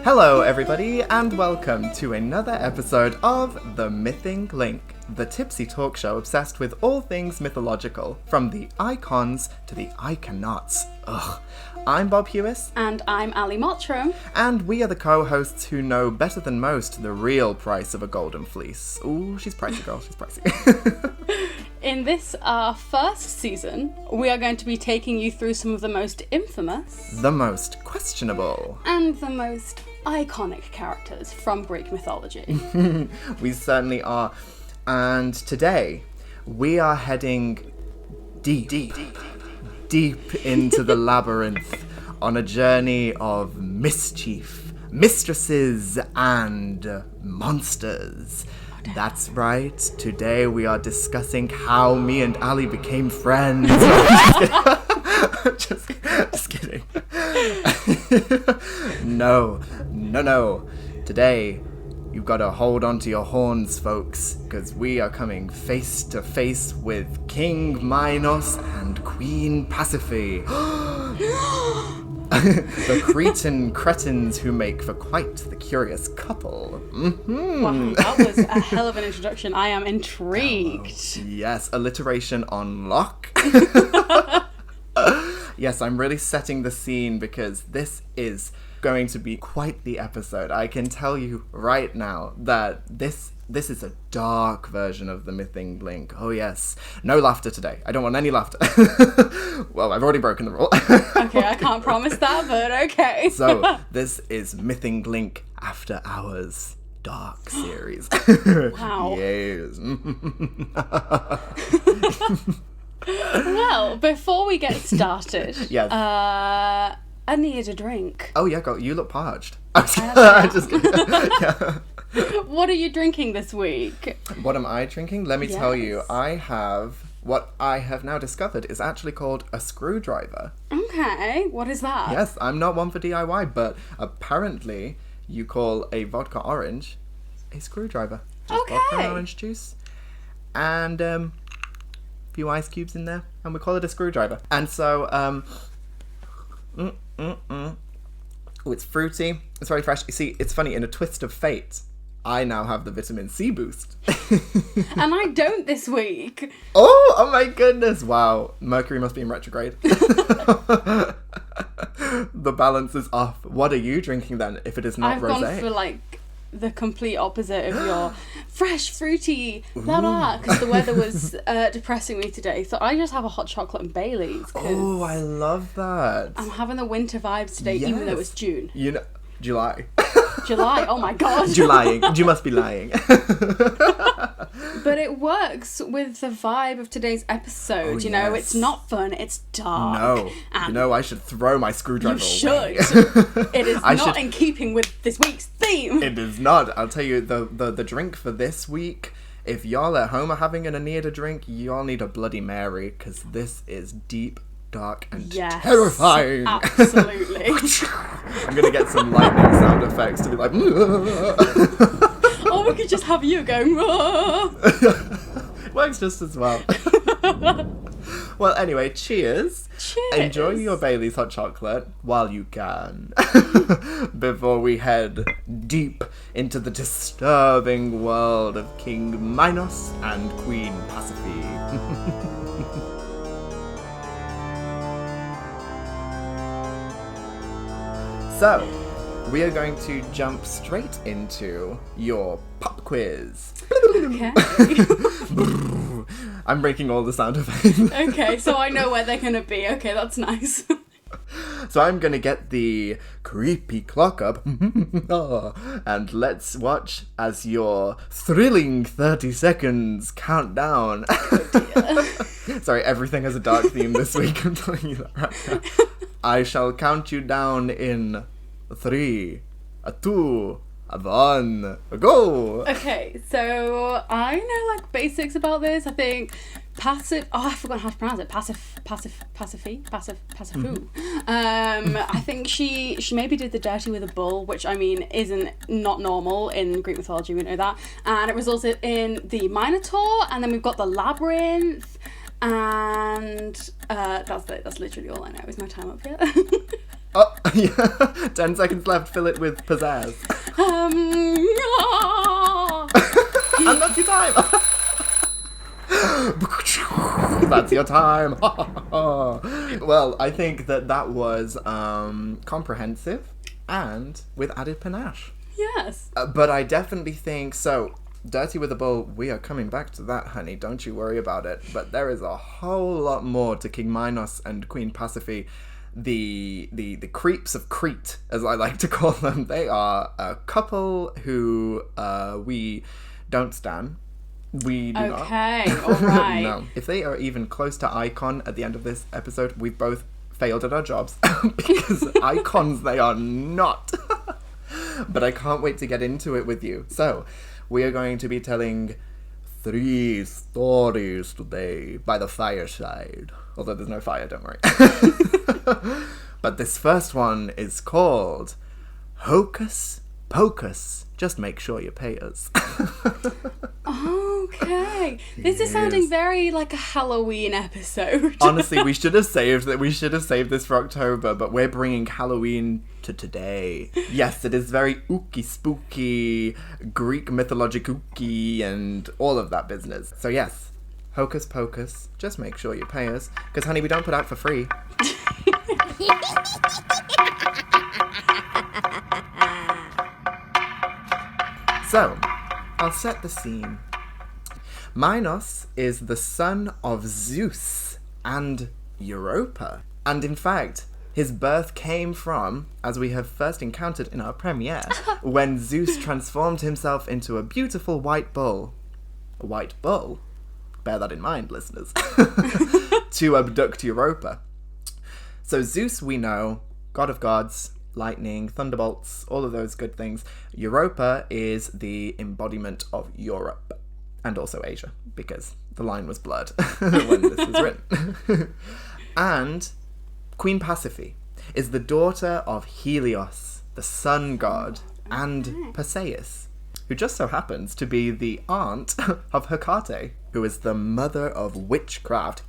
Hello everybody and welcome to another episode of The Mything Link, the tipsy talk show obsessed with all things mythological, from the icons to the iconauts. Ugh. I'm Bob Hewis. And I'm Allie Mottram. And we are the co-hosts who know better than most the real price of a golden fleece. Ooh, she's pricey, girl, she's pricey. In this, our first season, we are going to be taking you through some of the most infamous, the most questionable, and the most iconic characters from Greek mythology. We certainly are. And today, we are heading deep into the labyrinth on a journey of mischief, mistresses, and monsters. That's right. Today we are discussing how me and Allie became friends. Just kidding. No. Today, you've got to hold on to your horns, folks, because we are coming face to face with King Minos and Queen Pasiphae. The Cretan cretins who make for quite the curious couple. Mm-hmm. Wow, that was a hell of an introduction. I am intrigued. Yes, alliteration on lock. Yes, I'm really setting the scene because this is going to be quite the episode. I can tell you right now that this is a dark version of the Mything Link. Oh yes. No laughter today. I don't want any laughter. Well, I've already broken the rule. Okay, I can't promise that, but okay. So, this is Mything Link After Hours Dark Series. Wow. Yes. Well, before we get started, Yes. I need a drink. Oh yeah, girl, you look parched. I'm just kidding. Yeah. What are you drinking this week? What am I drinking? Let me tell you, what I have now discovered is actually called a screwdriver. Okay, what is that? Yes, I'm not one for DIY, but apparently you call a vodka orange a screwdriver. Just Okay. vodka and orange juice and a few ice cubes in there, and we call it a screwdriver. And so, oh, it's fruity. It's very fresh. You see, it's funny, in a twist of fate, I now have the vitamin C boost. And I don't this week. Oh my goodness. Wow. Mercury must be in retrograde. The balance is off. What are you drinking then, if it is not rosé? I've gone for the complete opposite of your fresh, fruity, blah blah, because the weather was depressing me today. So I just have a hot chocolate and Baileys. Oh, I love that. I'm having the winter vibes today, even though it's June. You know, July. July, oh my god. You lying. You must be lying. But it works with the vibe of today's episode. Oh, Know, yes. it's not fun, it's dark. No. And You know, I should throw my screwdriver you away. should. It is not in keeping with this week's theme. It is not. I'll tell you, the drink for this week, if y'all at home are having an Aeneida drink, y'all need a Bloody Mary, because this is deep, dark, and terrifying. Absolutely. I'm going to get some lightning sound effects to be like... Or we could just have you going, "Whoa." Works just as well. Well, anyway, cheers. Cheers. Enjoy your Bailey's hot chocolate while you can. Before we head deep into the disturbing world of King Minos and Queen Pasiphae. So, we are going to jump straight into your pop quiz. Okay. I'm breaking all the sound effects. Okay, so I know where they're gonna be. Okay, that's nice. So I'm gonna get the creepy clock up. And let's watch as your thrilling 30 seconds count down. Sorry, everything has a dark theme this week, I'm telling you that right now. I shall count you down in 3, 2, 1, go! Okay, so I know basics about this. I think I forgot how to pronounce it. Pasiphae. I think she maybe did the dirty with a bull, which I mean isn't not normal in Greek mythology. We know that, and it resulted in the Minotaur, and then we've got the labyrinth, and that's literally all I know. Is my time up here? Oh, yeah. 10 seconds left. Fill it with pizzazz. And that's your time. That's your time. Well, I think that was comprehensive and with added panache. Yes. But I definitely think so. Dirty with a Bull, we are coming back to that, honey. Don't you worry about it. But there is a whole lot more to King Minos and Queen Pasiphae. The creeps of Crete, as I like to call them. They are a couple who we don't stan. We do not. Okay, alright. No. If they are even close to icon at the end of this episode, we've both failed at our jobs. Because icons they are not. But I can't wait to get into it with you. So, we are going to be telling 3 stories today by the fireside. Although there's no fire, don't worry. But this first one is called Hocus Pocus. Just make sure you pay us. Okay. This is sounding very like a Halloween episode. Honestly, we should have saved this for October, but we're bringing Halloween to today. Yes, it is very ooky spooky, Greek mythologic ooky, and all of that business. So yes, Hocus Pocus. Just make sure you pay us, because honey, we don't put out for free. So, I'll set the scene. Minos is the son of Zeus and Europa. And in fact, his birth came from, as we have first encountered in our premiere, when Zeus transformed himself into a beautiful white bull. A white bull? Bear that in mind, listeners. To abduct Europa. So Zeus, we know, god of gods, lightning, thunderbolts, all of those good things. Europa is the embodiment of Europe, and also Asia, because the line was blurred when this was written. And Queen is the daughter of Helios, the sun god, and Perseus, who just so happens to be the aunt of Hecate, who is the mother of witchcraft.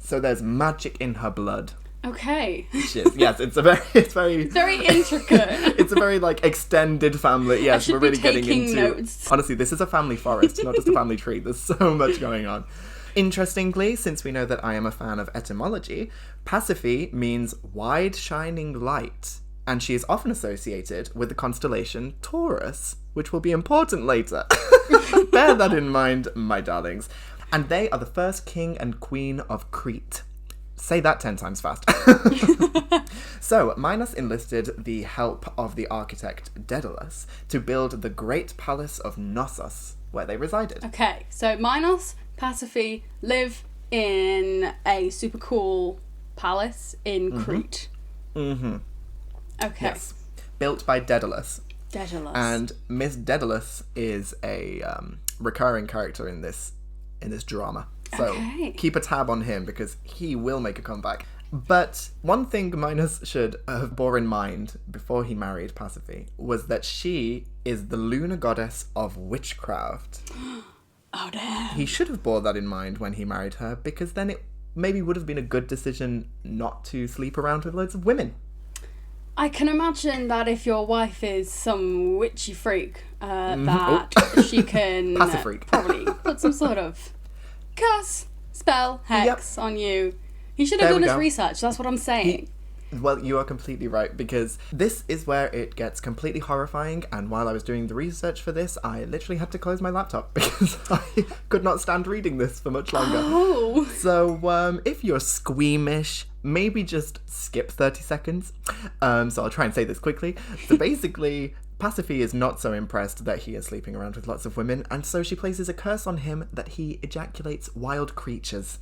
So there's magic in her blood. Okay. Yes, it's very intricate. It's a very extended family. Yes, we're really getting into notes. Honestly, this is a family forest, not just a family tree. There's so much going on. Interestingly, since we know that I am a fan of etymology, Pasiphae means wide shining light, and she is often associated with the constellation Taurus, which will be important later. Bear that in mind, my darlings. And they are the first king and queen of Crete. Say that 10 times fast. So, Minos enlisted the help of the architect Daedalus to build the great palace of Knossos, where they resided. Okay, so Minos, Pasiphae live in a super cool palace in Crete. Mm-hmm. Okay. Yes. Built by Daedalus. Daedalus. And Miss Daedalus is a recurring character in this drama. So keep a tab on him, because he will make a comeback. But one thing Minos should have bore in mind before he married Pasiphae was that she is the lunar goddess of witchcraft. Oh, damn. He should have bore that in mind when he married her, because then it maybe would have been a good decision not to sleep around with loads of women. I can imagine that if your wife is some witchy freak, that she can probably put some sort of curse, spell, hex on you. He should have done his research, that's what I'm saying. Well, you are completely right, because this is where it gets completely horrifying, and while I was doing the research for this, I literally had to close my laptop, because I could not stand reading this for much longer. Oh. So, if you're squeamish, maybe just skip 30 seconds. So I'll try and say this quickly. So basically, Pasiphae is not so impressed that he is sleeping around with lots of women, and so she places a curse on him that he ejaculates wild creatures,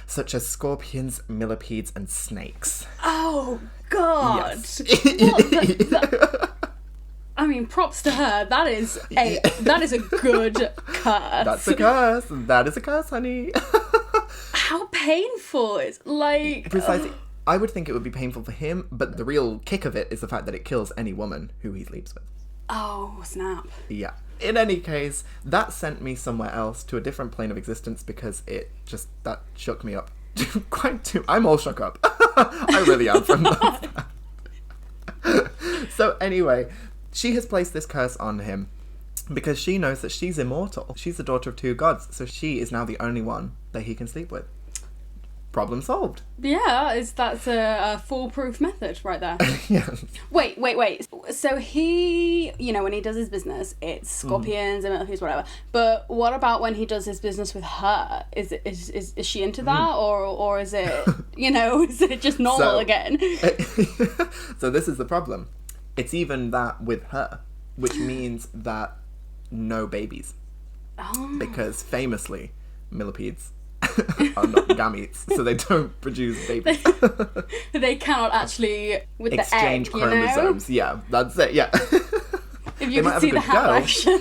such as scorpions, millipedes, and snakes. Oh, God. Yes. I mean, props to her. That is a good curse. That's a curse. That is a curse, honey. How painful. It's like... Precisely. I would think it would be painful for him, but the real kick of it is the fact that it kills any woman who he sleeps with. Oh, snap. Yeah. In any case, that sent me somewhere else, to a different plane of existence, because that shook me up. I'm all shook up. I really am from that. So anyway, she has placed this curse on him because she knows that she's immortal. She's the daughter of 2 gods, so she is now the only one that he can sleep with. Problem solved. Yeah, that's a foolproof method right there. Yes. Wait. So he, when he does his business, it's scorpions and millipedes, whatever. But what about when he does his business with her? Is she into that, or is it, is it just normal again? So this is the problem. It's even that with her, which means that no babies. Oh. Because famously, millipedes are not gametes, so they don't produce babies. They cannot actually with exchange the egg, chromosomes. Yeah, that's it. Yeah. If you can see the hand action.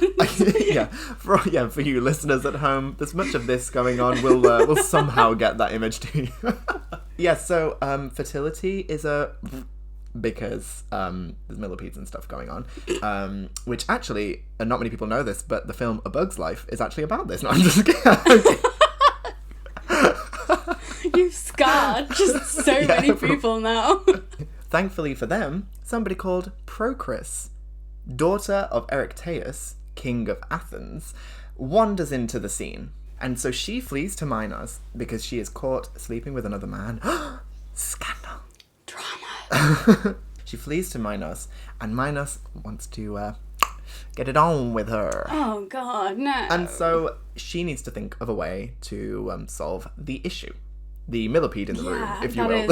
For you listeners at home, there's much of this going on. We'll somehow get that image to you. Yeah. So fertility is because there's millipedes and stuff going on, which actually, and not many people know this, but the film A Bug's Life is actually about this. No, I'm just kidding. You've scarred just so many people now. Thankfully for them, somebody called Procris, daughter of Erechtheus, king of Athens, wanders into the scene. And so she flees to Minos because she is caught sleeping with another man. Scandal. Drama. She flees to Minos, and Minos wants to get it on with her. Oh, God, no. And so she needs to think of a way to solve the issue. The millipede in the room, if you will.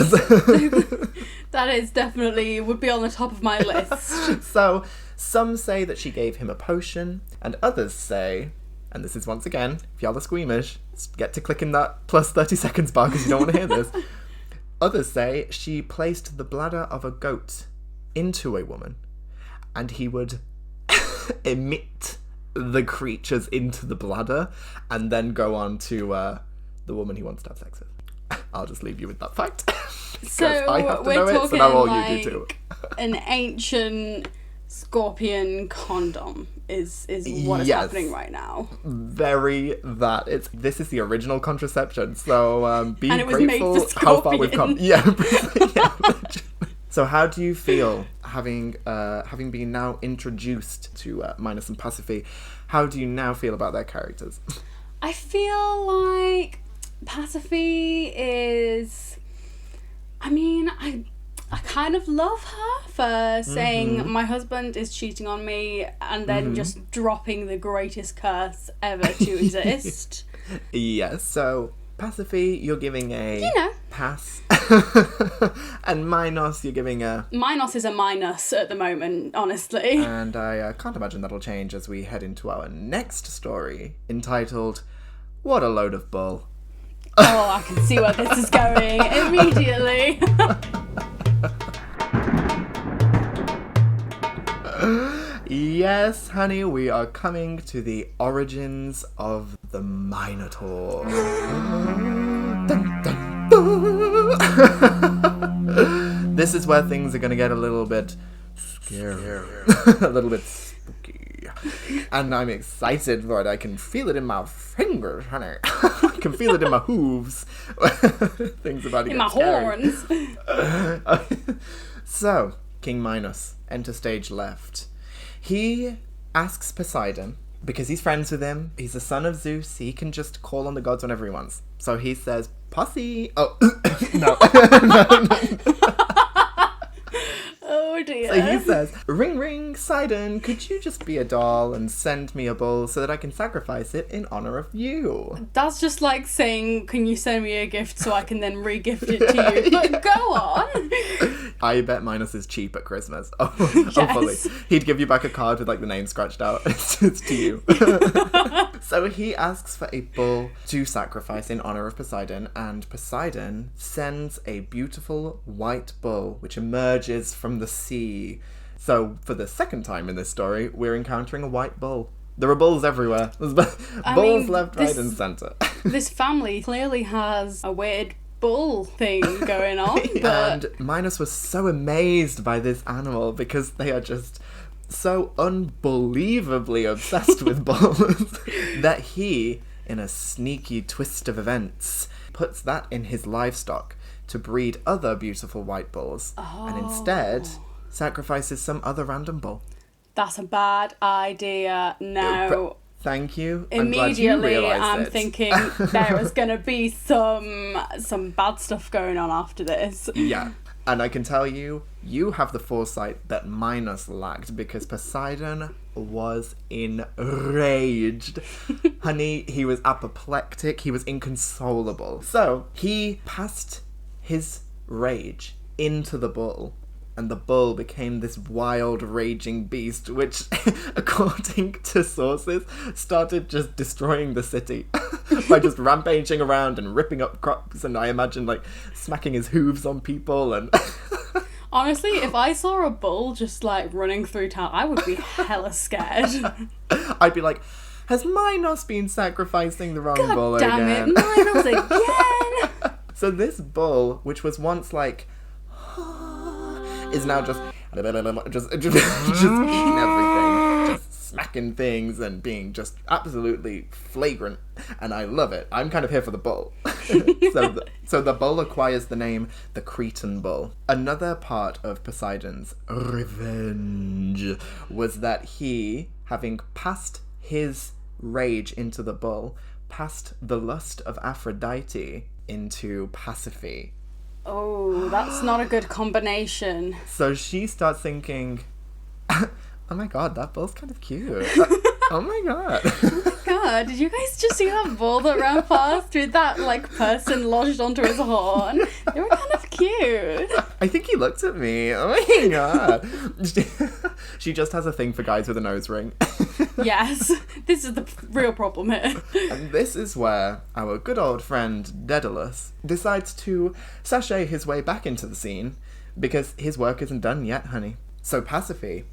That is definitely would be on the top of my list. So some say that she gave him a potion, and others say, and this is once again, if y'all are squeamish, get to clicking that plus 30 seconds bar because you don't want to hear this. Others say she placed the bladder of a goat into a woman, and he would emit the creatures into the bladder and then go on to the woman he wants to have sex with. I'll just leave you with that fact. So I have to we're know talking it, so now all like you do too. An ancient scorpion condom is what is happening right now. Very that. This is the original contraception, so be and it was grateful made for how far we've scorpion. come. Yeah. So how do you feel having been now introduced to Minos and Pasiphae? How do you now feel about their characters? I feel like Pasiphae is... I mean, I kind of love her for saying my husband is cheating on me and then just dropping the greatest curse ever to exist. Yes, so Pasiphae, you're giving a pass. And Minos, you're giving a... Minos is a minus at the moment, honestly. And I can't imagine that'll change as we head into our next story, entitled, What a Load of Bull. Oh, I can see where this is going immediately. Yes, honey, we are coming to the origins of the Minotaur. Dun, dun, dun. This is where things are going to get a little bit scary, a little bit spooky. And I'm excited for it. I can feel it in my fingers, honey. I can feel it in my hooves. Things about to get scary. Horns. So, King Minos, enter stage left. He asks Poseidon, because he's friends with him, he's the son of Zeus, he can just call on the gods whenever he wants. So he says, Posse... Oh, no. Oh dear. So he says, ring ring, Sidon, could you just be a doll and send me a bull so that I can sacrifice it in honour of you? That's just like saying, can you send me a gift so I can then re-gift it to you? But go on. I bet Minos is cheap at Christmas. Oh, Yes. fully. He'd give you back a card with like the name scratched out. It's to you. So he asks for a bull to sacrifice in honour of Poseidon, and Poseidon sends a beautiful white bull which emerges from the sea. So for the second time in this story, we're encountering a white bull. There are bulls everywhere. There's bulls left, right and centre. This family clearly has a weird bull thing going on. But... And Minos was so amazed by this animal because they are just so unbelievably obsessed with bulls that he, in a sneaky twist of events, puts that in his livestock to breed other beautiful white bulls, and instead sacrifices some other random bull. That's a bad idea. No. Thank you. Immediately, I'm thinking there is going to be some bad stuff going on after this. Yeah. And I can tell you, you have the foresight that Minos lacked, because Poseidon was enraged. Honey, he was apoplectic. He was inconsolable. So he passed his rage into the bull. And the bull became this wild, raging beast, which, according to sources, started just destroying the city by just rampaging around and ripping up crops. And I imagine, like, smacking his hooves on people. And honestly, if I saw a bull just, like, running through town, I would be hella scared. I'd be like, has Minos been sacrificing the wrong bull damn again? It, Minos again! So this bull, which was once like, is now just eating everything, just smacking things and being just absolutely flagrant, and I love it. I'm kind of here for the bull. So the bull acquires the name the Cretan bull. Another part of Poseidon's revenge was that he, having passed his rage into the bull, passed the lust of Aphrodite into Pasiphae. Oh, that's not a good combination. So she starts thinking, oh my god, that bull's kind of cute. Oh my god. Oh my god, did you guys just see that bull that ran past with that, like, person lodged onto his horn? They were kind of cute. I think he looked at me. Oh my god. She just has a thing for guys with a nose ring. Yes, this is the real problem here. And this is where our good old friend Daedalus decides to sashay his way back into the scene, because his work isn't done yet, honey. So Pasiphae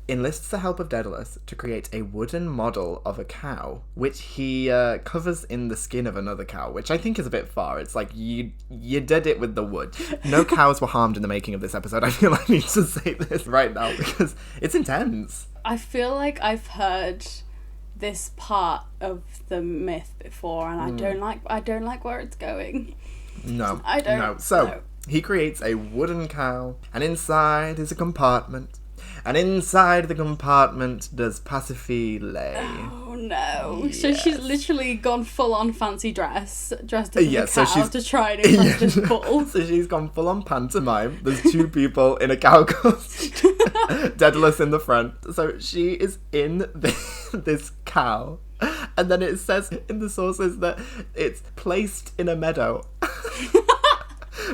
enlists the help of Daedalus to create a wooden model of a cow, which he covers in the skin of another cow, which I think is a bit far. It's like, you did it with the wood. No cows were harmed in the making of this episode. I feel I need to say this right now, because it's intense. I feel like I've heard this part of the myth before, and I don't like where it's going. No. I don't. No. So he creates a wooden cow, and inside is a compartment. And inside the compartment does Pasiphae lay. Oh no. Yes. So she's literally gone full on fancy dressed up as a so cow to try and impress this bull. So she's gone full on pantomime. There's two people in a cow costume. Daedalus in the front. So she is in this cow. And then it says in the sources that it's placed in a meadow.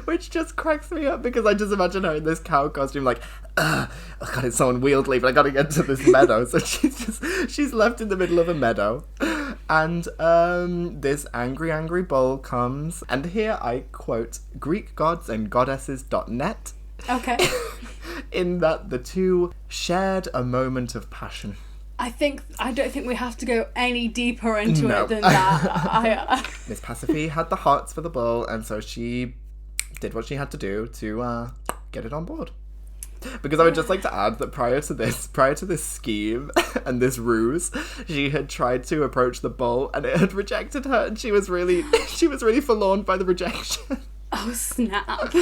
Which just cracks me up, because I just imagine her in this cow costume, like, oh god, it's so unwieldy, but I gotta get to this meadow. So she's left in the middle of a meadow, and this angry bull comes, and here I quote GreekGodsAndGoddesses.net. Okay. In that the two shared a moment of passion. I don't think we have to go any deeper into it than that. Miss Pasiphae had the hots for the bull, and so she did what she had to do to get it on board. Because I would just like to add that prior to this scheme and this ruse, she had tried to approach the bull and it had rejected her, and she was really forlorn by the rejection. Oh snap.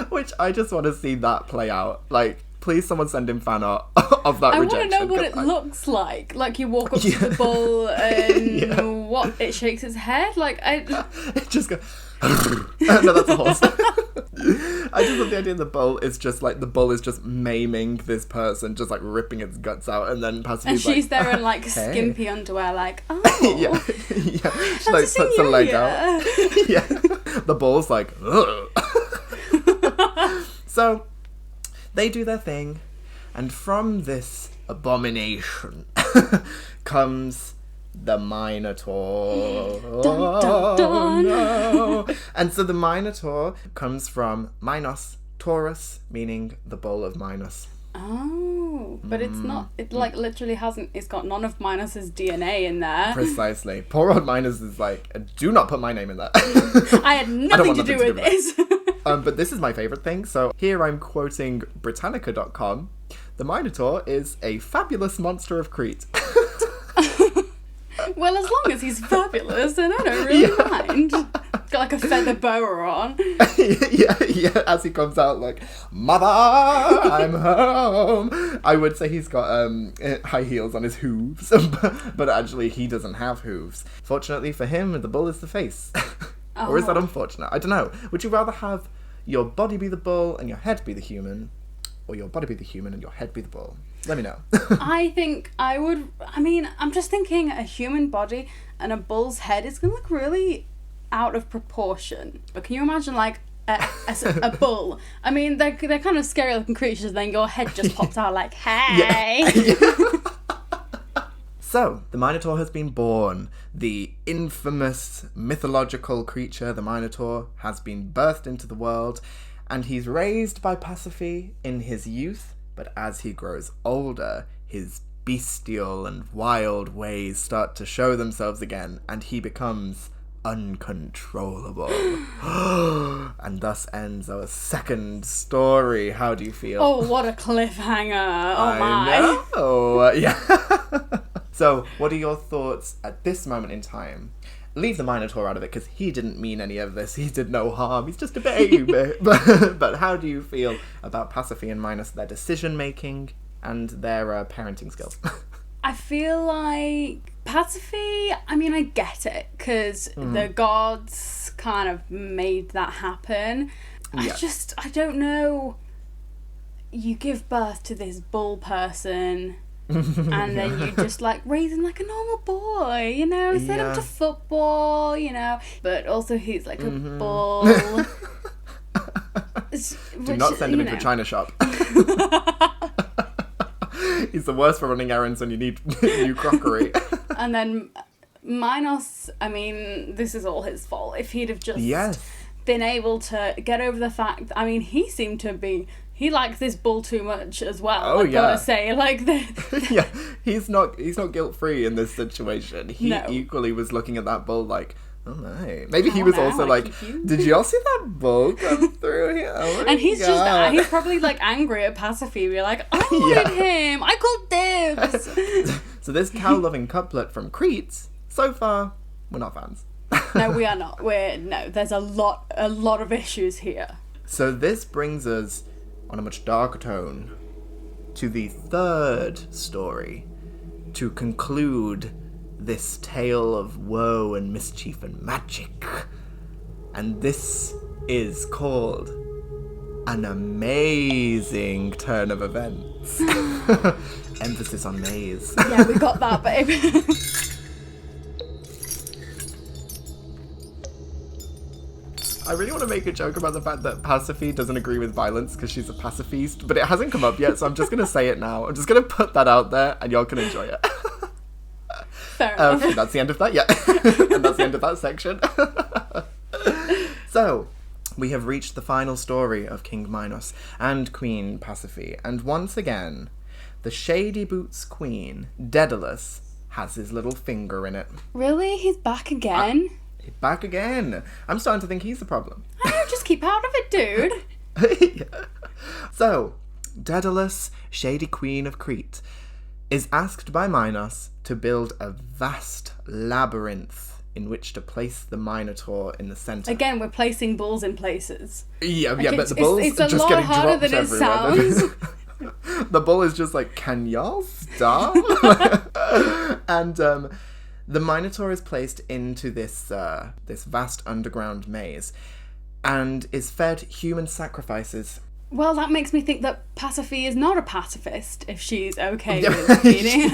Which I just want to see that play out. Like, please someone send in fan art of that rejection. I want to know what it looks like. Like, you walk up to the bull and what, it shakes its head? Like, It just goes... No, that's a horse. I just love the idea the bull is just maiming this person, just like ripping its guts out, and then Pasiphae's and she's like, there in like hey. skimpy underwear, like, oh. yeah. She like puts a leg out. Yeah. The bull's like, ugh. So they do their thing, and from this abomination comes the Minotaur. Dun, dun, dun. Oh, no. And so the Minotaur comes from Minos, Taurus, meaning the bull of Minos. Oh, but it's not, it like literally hasn't, it's got none of Minos's DNA in there. Precisely. Poor old Minos is like, do not put my name in that. I had nothing to do with this. But this is my favourite thing. So here I'm quoting Britannica.com. The Minotaur is a fabulous monster of Crete. Well, as long as he's fabulous, then I don't really mind. Got like a feather boa on. yeah, as he comes out like, Mother, I'm home. I would say he's got high heels on his hooves, but actually he doesn't have hooves. Fortunately for him, the bull is the face. Or is that unfortunate? I don't know. Would you rather have your body be the bull and your head be the human, or your body be the human and your head be the bull? Let me know. I think I would... I mean, I'm just thinking a human body and a bull's head is going to look really out of proportion. But can you imagine, like, a bull? I mean, they're kind of scary-looking creatures, and then your head just pops out like, hey! Yeah. So, the Minotaur has been born. The infamous mythological creature, the Minotaur, has been birthed into the world, and he's raised by Pasiphae in his youth, but as he grows older, his bestial and wild ways start to show themselves again, and he becomes uncontrollable. And thus ends our second story. How do you feel? Oh, what a cliffhanger. Oh, my. Oh, yeah. So, what are your thoughts at this moment in time? Leave the Minotaur out of it, because he didn't mean any of this. He did no harm. He's just a baby. But how do you feel about Pasiphae and Minos, their decision-making and their parenting skills? I feel like Pasiphae, I mean, I get it, because the gods kind of made that happen. Yeah. I don't know. You give birth to this bull person... and then you just like raise him like a normal boy, you know, send him to football, you know, but also he's like a bull. Do not send him into a china shop. He's the worst for running errands when you need new crockery. And then Minos, I mean, this is all his fault. If he'd have just been able to get over the fact, I mean, he seemed to be... He likes this bull too much as well. I've gotta say, like yeah, he's not guilt free in this situation. He equally was looking at that bull like, oh no. Maybe he was also like, did y'all see that bull come through here? Oh and he's he's probably like angry at Pasiphae. We're like, I wanted him. I called dibs. So this cow-loving couplet from Crete, so far, we're not fans. No, we are not. There's a lot of issues here. So this brings us, on a much darker tone, to the third story, to conclude this tale of woe and mischief and magic. And this is called An Amazing Turn of Events. Emphasis on maze. Yeah, we got that, babe. I really want to make a joke about the fact that Pasiphae doesn't agree with violence because she's a pacifist, but it hasn't come up yet, so I'm just going to say it now. I'm just going to put that out there, and y'all can enjoy it. Fair enough. That's the end of that, yeah. And that's the end of that section. So, we have reached the final story of King Minos and Queen Pasiphae, and once again, the Shady Boots Queen, Daedalus, has his little finger in it. Really? He's back again? Back again. I'm starting to think he's the problem. I don't just keep out of it, dude. Yeah. So, Daedalus, Shady Queen of Crete, is asked by Minos to build a vast labyrinth in which to place the Minotaur in the centre. Again, we're placing bulls in places. Yeah, but the bull's it's just getting dropped everywhere. It's a lot harder than it sounds. The bull is just like, can y'all stop? And, the Minotaur is placed into this vast underground maze and is fed human sacrifices. Well, that makes me think that Pasiphae is not a pacifist if she's okay with eating.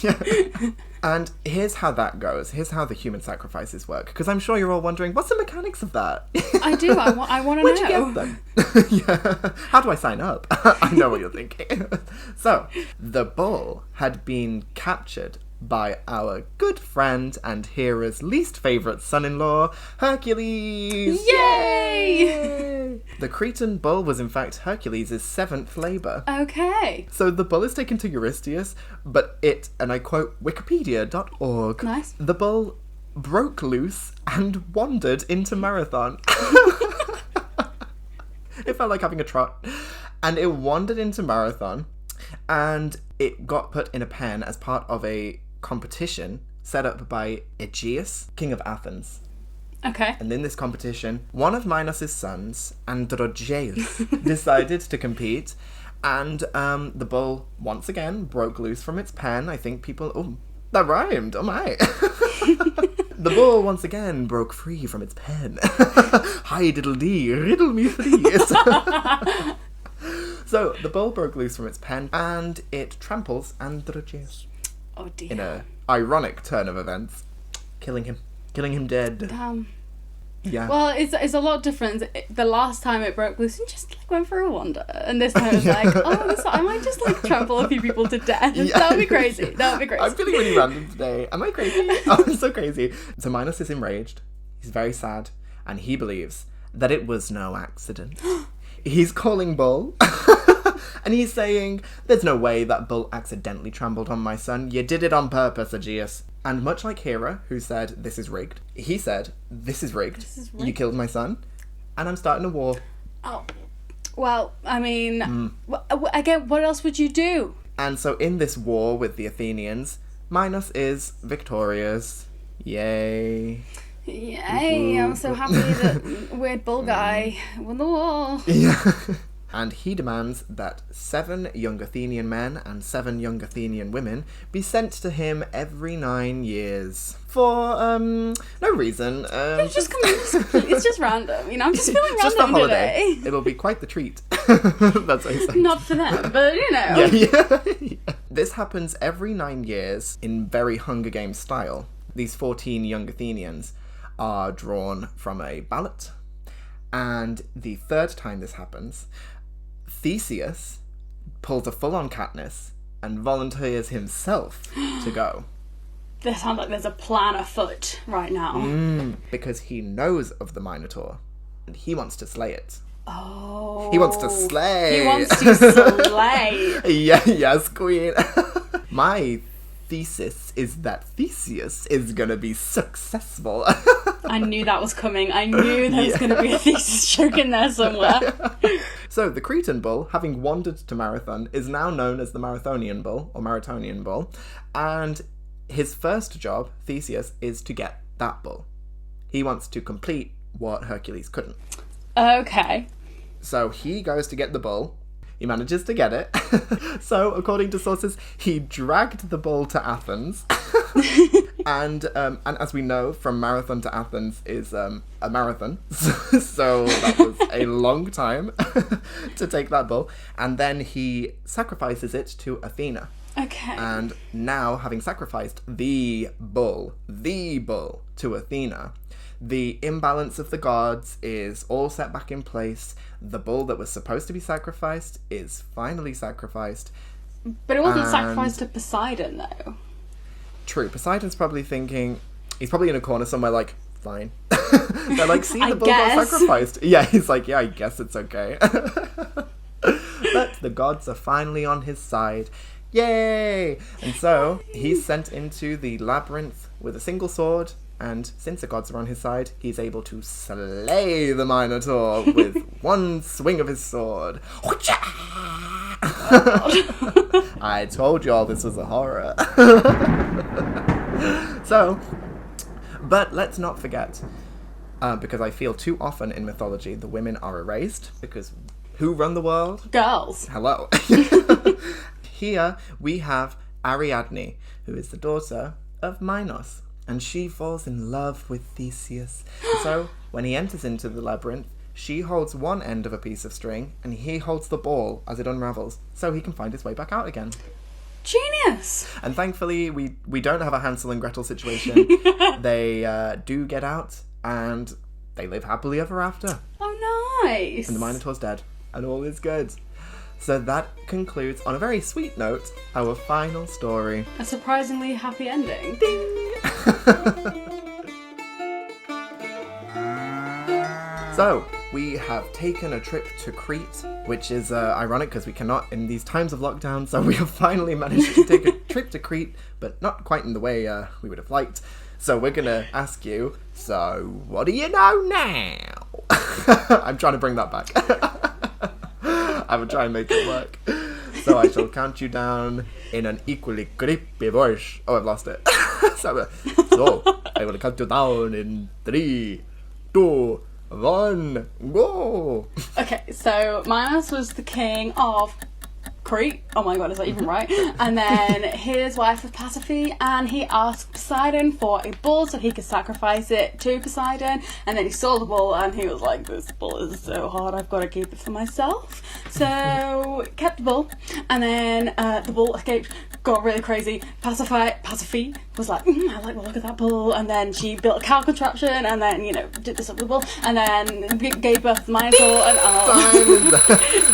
Yeah. And here's how that goes. Here's how the human sacrifices work. Because I'm sure you're all wondering, what's the mechanics of that? I do. I want to know. Where'd you get them? Yeah. How do I sign up? I know what you're thinking. So, the bull had been captured by our good friend and Hera's least favourite son-in-law, Hercules! Yay! The Cretan bull was in fact Hercules' seventh labour. Okay. So the bull is taken to Eurystheus, but it, and I quote wikipedia.org, nice. The bull broke loose and wandered into Marathon. It felt like having a trot. And it wandered into Marathon, and it got put in a pen as part of a competition set up by Aegeus, king of Athens. Okay. And in this competition, one of Minos' sons, Androgeus, decided to compete. And the bull, once again, broke loose from its pen. I think people... Oh, that rhymed. Oh, my. The bull, once again, broke free from its pen. Hi, diddle-dee, riddle me three. So, the bull broke loose from its pen, and it tramples Androgeus. Oh, dear. In a ironic turn of events. Killing him dead. Damn. Yeah. Well, it's a lot different. The last time it broke loose and just like went for a wander, and this time it was like, I might just like trample a few people to death. Yeah. That would be crazy. That would be crazy. I'm feeling really random today. Am I crazy? Oh, I'm so crazy. So Minos is enraged. He's very sad, and he believes that it was no accident. He's calling Bull, and he's saying, "There's no way that Bull accidentally trampled on my son. You did it on purpose, Aegeus." And much like Hera, who said, "This is rigged," he said, "This is rigged. You killed my son, and I'm starting a war." Oh, well, I mean, again, what else would you do? And so in this war with the Athenians, Minos is victorious. Yay. Yay, I'm so happy that weird bull guy won the war. Yeah. And he demands that 7 young Athenian men and 7 young Athenian women be sent to him every 9 years. For, no reason. It's just random, you know, I'm just feeling just random a holiday. today. It'll be quite the treat. That's what I said. Not for them, but you know. Yeah. This happens every 9 years in very Hunger Games style. These 14 young Athenians are drawn from a ballot. And the third time this happens, Theseus pulls a full-on Katniss and volunteers himself to go. There sounds like there's a plan afoot right now. Because he knows of the Minotaur, and he wants to slay it. Oh. He wants to slay. He wants to slay. Yeah, yes, queen. My thesis is that Theseus is gonna be successful. I knew that was coming. I knew there was going to be a thesis joke in there somewhere. So the Cretan bull, having wandered to Marathon, is now known as the Marathonian bull, or Maratonian bull, and his first job, Theseus, is to get that bull. He wants to complete what Hercules couldn't. Okay. So he goes to get the bull. He manages to get it. So, according to sources, he dragged the bull to Athens. And as we know, from Marathon to Athens is a marathon. So that was a long time to take that bull. And then he sacrifices it to Athena. Okay. And now, having sacrificed the bull to Athena, the imbalance of the gods is all set back in place. The bull that was supposed to be sacrificed is finally sacrificed. But it wasn't sacrificed to Poseidon, though. True. Poseidon's probably thinking... He's probably in a corner somewhere like, fine. They're like, see, the bull got sacrificed. Yeah, he's like, yeah, I guess it's okay. But the gods are finally on his side. Yay! And so, he's sent into the labyrinth with a single sword. And since the gods are on his side, he's able to slay the Minotaur with one swing of his sword. I told y'all this was a horror. So, but let's not forget, because I feel too often in mythology the women are erased, because who run the world? Girls. Hello. Here we have Ariadne, who is the daughter of Minos. And she falls in love with Theseus. So, when he enters into the labyrinth, she holds one end of a piece of string, and he holds the ball as it unravels, so he can find his way back out again. Genius! And thankfully, we don't have a Hansel and Gretel situation. They do get out, and they live happily ever after. Oh, nice! And the Minotaur's dead, and all is good. So that concludes, on a very sweet note, our final story. A surprisingly happy ending. Ding! So, we have taken a trip to Crete, which is ironic because we cannot in these times of lockdown, so we have finally managed to take a trip to Crete, but not quite in the way we would have liked. So we're going to ask you, so what do you know now? I'm trying to bring that back. I will try and make it work. So I shall count you down in an equally creepy voice. Oh, I've lost it. So I will count you down in 3, 2, 1, go! Okay, so Minos was the king of Crete. Oh my god, is that even right? And then his wife was Pasiphae, and he asked Poseidon for a bull so he could sacrifice it to Poseidon. And then he saw the bull and he was like, this bull is so hard, I've got to keep it for myself. So kept the bull, and then the bull escaped, got really crazy. Pasiphae was like, I like the look of that bull, and then she built a cow contraption, and then, you know, did this up with the bull, and then gave birth to the Minotaur,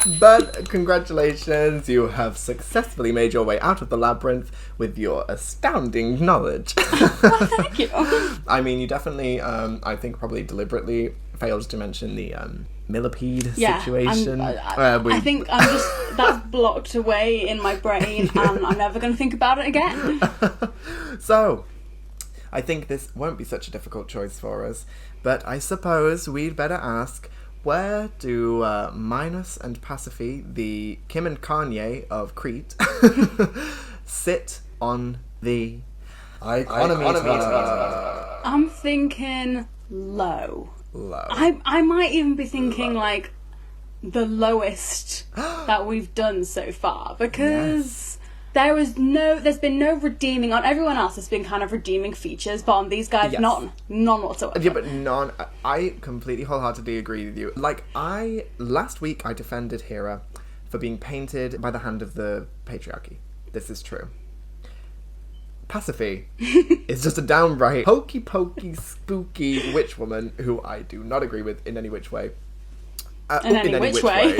and But congratulations, you have successfully made your way out of the labyrinth with your astounding knowledge. Well, thank you. I mean, you definitely, I think probably deliberately failed to mention the millipede situation. I think I'm just, that's blocked away in my brain, and I'm never going to think about it again. So, I think this won't be such a difficult choice for us, but I suppose we'd better ask, where do Minos and Pasiphae, the Kim and Kanye of Crete, sit on the iconometer? I'm thinking low. Low. I might even be thinking like the lowest that we've done so far, because there's been no redeeming. On everyone else there's been kind of redeeming features, but on these guys none whatsoever. Yeah, but none. I completely wholeheartedly agree with you. Like, last week I defended Hera for being painted by the hand of the patriarchy. This is true. Pasiphae is just a downright hokey pokey spooky witch woman who I do not agree with in any which way. In any which way.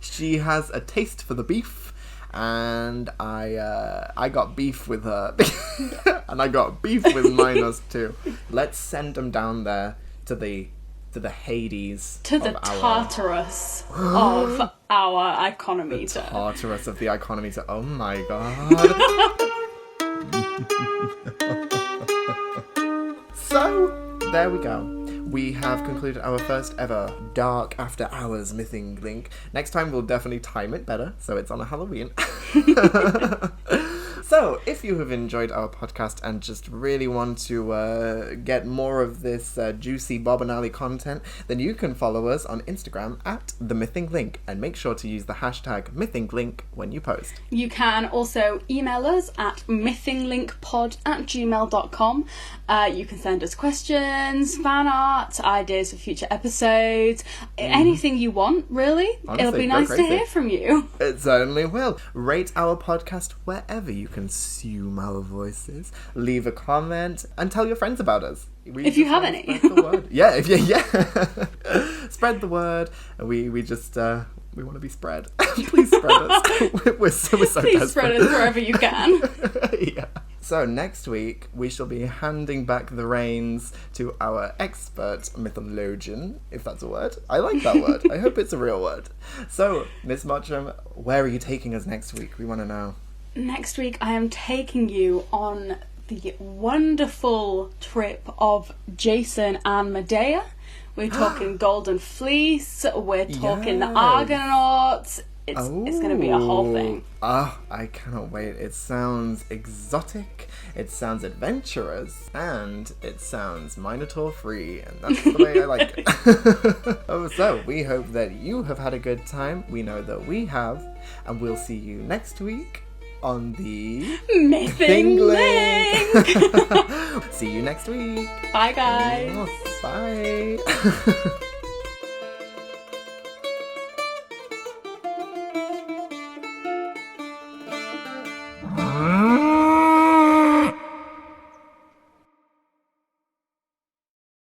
She has a taste for the beef, and I got beef with her, and I got beef with Minos too. Let's send them down there to the Hades, to the Tartarus of our iconometer. The Tartarus of the iconometer. Oh my god. So, there we go. We have concluded our first ever Dark After Hours Mything Link. Next time we'll definitely time it better, so it's on a Halloween. So, if you have enjoyed our podcast and just really want to get more of this juicy Bob and Allie content, then you can follow us on Instagram at The Mything Link, and make sure to use the hashtag MythingLink when you post. You can also email us at mythinglinkpod@gmail.com. You can send us questions, fan art, ideas for future episodes, anything you want, really. Honestly, it'll be nice to hear from you. It certainly will. Rate our podcast wherever you consume our voices. Leave a comment and tell your friends about us. If you have any. Spread the word. Yeah. Spread the word. We just we want to be spread. Please spread us. we're so Please desperate. spread us wherever you can. Yeah. So next week we shall be handing back the reins to our expert mythologian, if that's a word. I like that word. I hope it's a real word. So, Miss Mottram, where are you taking us next week? We want to know. Next week I am taking you on the wonderful trip of Jason and Medea. We're talking Golden Fleece, we're talking the Argonauts. It's going to be a whole thing. I cannot wait. It sounds exotic, it sounds adventurous, and it sounds Minotaur free, and that's the way I like it. So, we hope that you have had a good time. We know that we have, and we'll see you next week on the Mything Link. See you next week. Bye, guys. Bye.